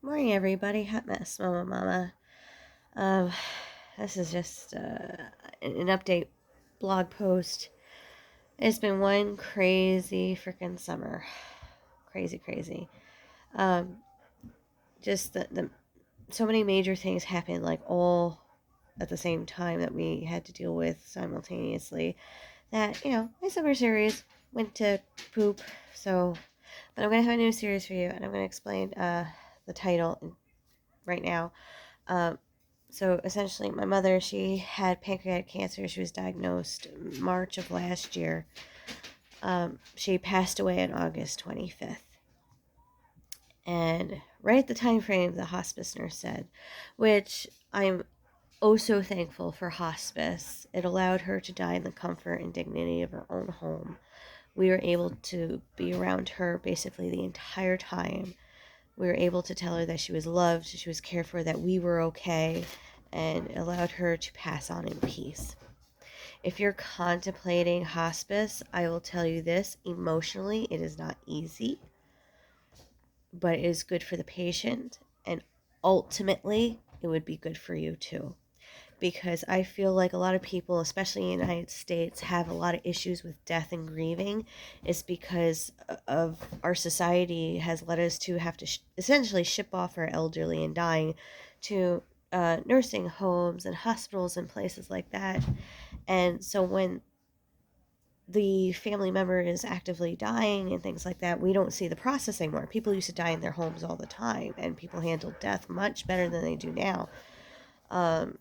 Morning, everybody. Hot mess, Momma. Um, this is just an update blog post. It's been one crazy freaking summer. Crazy, crazy. Um, just the so many major things happened, like all at the same time that we had to deal with simultaneously. That my summer series went to poop. So, but I'm gonna have a new series for you, and I'm gonna explain the title right now. Um, So essentially, my mother, she had pancreatic cancer. She was diagnosed March of last year. She passed away on August 25th. And right at the time frame, the hospice nurse said, which I'm oh so thankful for hospice. It allowed her to die in the comfort and dignity of her own home. We were able to be around her basically the entire time. We were able to tell her that she was loved, she was cared for, that we were okay, and allowed her to pass on in peace. If you're contemplating hospice, I will tell you this, emotionally, it is not easy, but it is good for the patient, and ultimately, it would be good for you too. Because I feel like a lot of people, especially in the United States, have a lot of issues with death and grieving. It's because of our society has led us to have to essentially ship off our elderly and dying to nursing homes and hospitals and places like that. And so when the family member is actively dying and things like that, we don't see the process anymore. People used to die in their homes all the time, and people handled death much better than they do now. Um,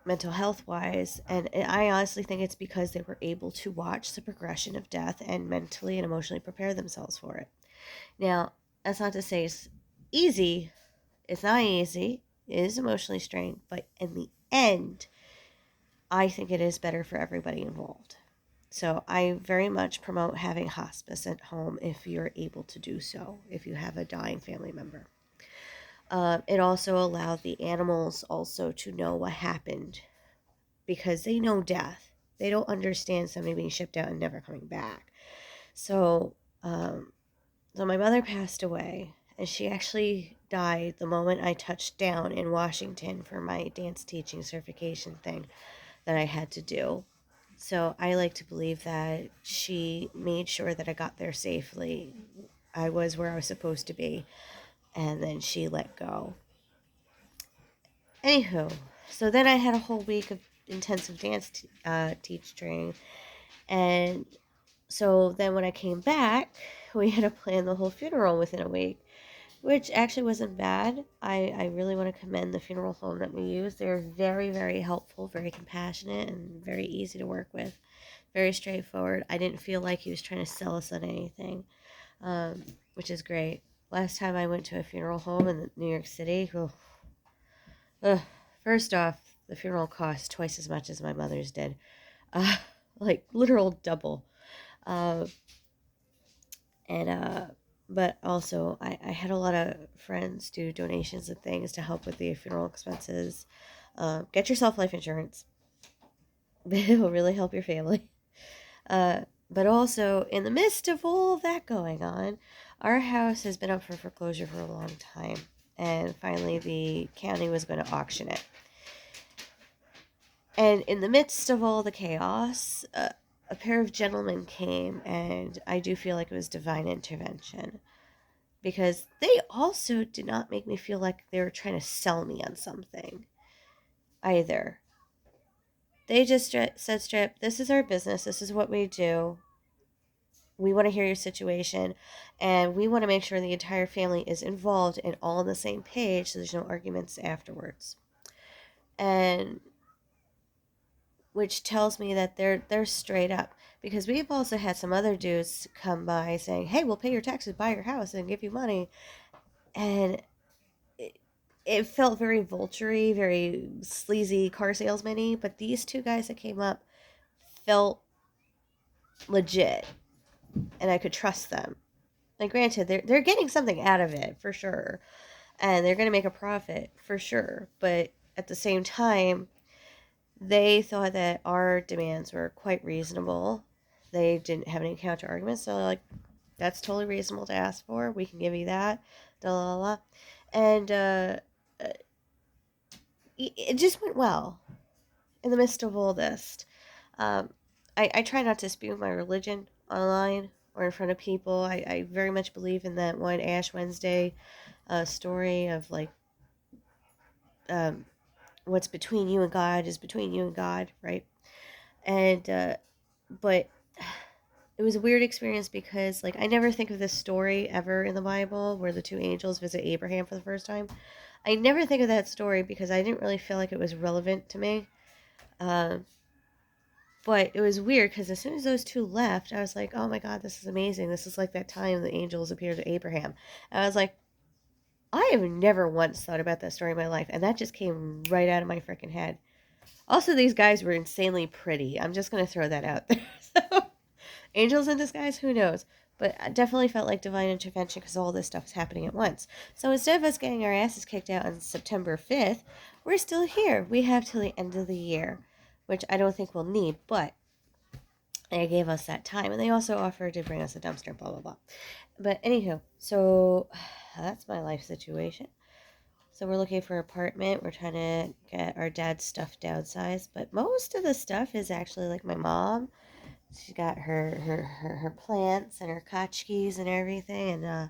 Mental health wise, and I honestly think it's because they were able to watch the progression of death and mentally and emotionally prepare themselves for it. Now, that's not to say it's easy. It's not easy. It is emotionally strained, but in the end, I think it is better for everybody involved. So I very much promote having hospice at home if you're able to do so, if you have a dying family member. It also allowed the animals also to know what happened because they know death. They don't understand somebody being shipped out and never coming back. So, um, so my mother passed away, and she actually died the moment I touched down in Washington for my dance teaching certification thing that I had to do. So I like to believe that she made sure that I got there safely. I was where I was supposed to be, and then she let go. Anywho, so then I had a whole week of intensive dance teach training, and so then when I came back, we had to plan the whole funeral within a week, which actually wasn't bad. I really want to commend the funeral home that we used. They were very, very helpful, very compassionate, and very easy to work with. Very straightforward. I didn't feel like he was trying to sell us on anything, which is great. Last time I went to a funeral home in New York City, ugh, first off, the funeral cost twice as much as my mother's did. Uh, like literal double. Uh, and but also I had a lot of friends do donations and things to help with the funeral expenses. Get yourself life insurance. It will really help your family. Uh, but also, in the midst of all of that going on, our house has been up for foreclosure for a long time. And finally, the county was going to auction it. And in the midst of all the chaos, a pair of gentlemen came, and I do feel like it was divine intervention. Because they also did not make me feel like they were trying to sell me on something either. They just said straight up, this is our business, this is what we do. We want to hear your situation, and we want to make sure the entire family is involved and all on the same page so there's no arguments afterwards. And which tells me that they're straight up, because we've also had some other dudes come by saying, hey, we'll pay your taxes, buy your house, and give you money. And it felt very vulture-y, very sleazy car salesman-y, but these two guys that came up felt legit, and I could trust them. Like, granted, they're getting something out of it for sure, and they're going to make a profit for sure. But at the same time, they thought that our demands were quite reasonable. They didn't have any counter arguments, so like, that's totally reasonable to ask for. We can give you that. Da la la. And uh, it just went well in the midst of all this. Um, I try not to spew my religion online or in front of people. I very much believe in that one Ash Wednesday story of like, um, what's between you and God is between you and God, right? And but it was a weird experience because like I never think of this story ever in the Bible where the two angels visit Abraham for the first time. I never think of that story because I didn't really feel like it was relevant to me. Um, but it was weird because as soon as those two left, I was like, "Oh my God, this is amazing! This is like that time the angels appeared to Abraham." And I was like, "I have never once thought about that story in my life," and that just came right out of my freaking head. Also, these guys were insanely pretty. I'm just gonna throw that out there. So, angels in disguise, who knows? But I definitely felt like divine intervention because all this stuff is happening at once. So instead of us getting our asses kicked out on September 5th, we're still here. We have till the end of the year, which I don't think we'll need, but they gave us that time. And they also offered to bring us a dumpster, blah, blah, blah. But anywho, so that's my life situation. So we're looking for an apartment. We're trying to get our dad's stuff downsized. But most of the stuff is actually like my mom. She's got her plants and her tchotchkes and everything. And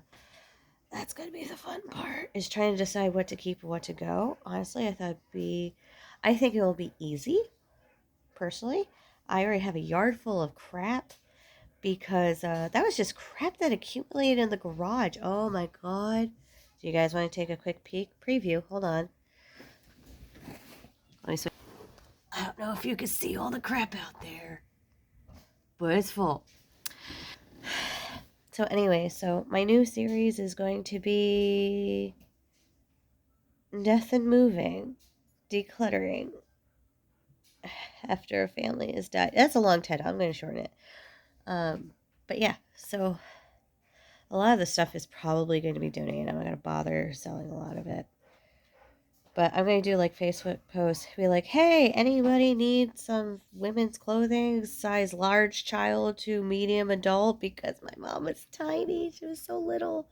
that's going to be the fun part, is trying to decide what to keep and what to go. Honestly, I think it will be easy, personally. I already have a yard full of crap because that was just crap that accumulated in the garage. Oh my God. Do you guys want to take a quick peek? Preview. Hold on. Let me switch. I don't know if you can see all the crap out there, but it's full. So anyway, so my new series is going to be Death and Moving, Decluttering after a family has died. That's a long title. I'm going to shorten it. But yeah, so a lot of the stuff is probably going to be donated. I'm not going to bother selling a lot of it. But I'm going to do like Facebook posts, be like, hey, anybody need some women's clothing, size large child to medium adult? Because my mom was tiny. She was so little.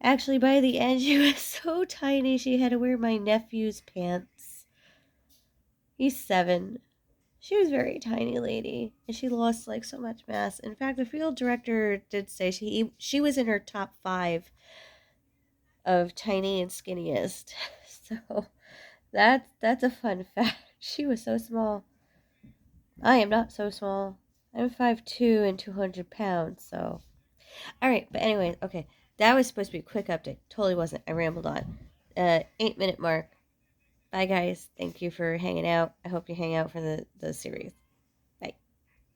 Actually, by the end, she was so tiny she had to wear my nephew's pants. He's 7. She was a very tiny lady, and she lost like so much mass. In fact, the field director did say she was in her top 5 of tiny and skinniest. So that's a fun fact. She was so small. I am not so small. I'm 5'2" and 200 pounds. So all right, but anyway, okay. That was supposed to be a quick update. Totally wasn't. I rambled on. 8-minute mark. Bye, guys. Thank you for hanging out. I hope you hang out for the series.